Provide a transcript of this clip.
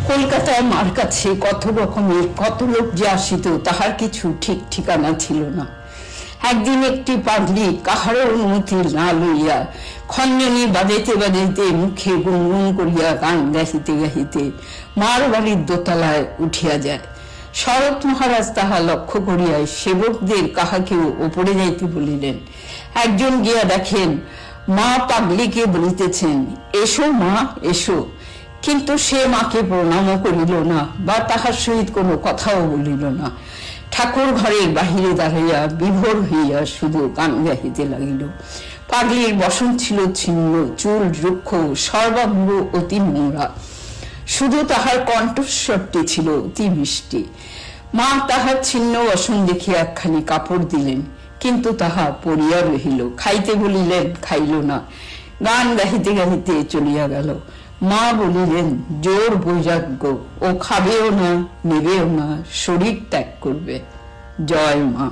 কলকাতায় মার কাছে কত রকমের কত লোক যে আসিত তাহার কিছু ঠিক ঠিকানা ছিল না। একদিন একটি পাগলি কাহারও অনুমতি না লইয়া খঞ্জনি বাজাইতে বাজাইতে মুখে গুনগুন করিয়া গান গাহিতে গাহিতে মার বাড়ির দোতলায় উঠিয়া যায়। শরৎ মহারাজ তাহা লক্ষ্য করিয়া সেবকদের কাহাকেও ওপরে যাইতে বলিলেন। একজন গিয়া দেখেন মা পাগলিকে বলিতেছেন, এসো মা এসো, কিন্তু সে মাকে প্রণামও করিল না বা তাহার সহিত কোনো কথাও বলিল না। ঠাকুর ঘরের বাহিরে দাঁড়াইয়া বিভোর হইয়া শুধু গান গাহিতে লাগিল। পাগলির বসন ছিল ছিন্ন, চুল রুক্ষ, সর্বাঙ্গ অতি নোংরা, শুধু তাহার কণ্ঠস্বরটি ছিল অতি মিষ্টি। মা তাহার ছিন্ন বসন দেখিয়া একখানি কাপড় দিলেন, কিন্তু তাহা পড়িয়া রহিল। খাইতে বলিলেন, খাইল না। গান গাহিতে গাহিতে চলিয়া গেল। মা বলিলেন, জোর বৈরাগ্য, ও খাবেও না নেবেও না, শরীর ত্যাগ করবে। জয় মা।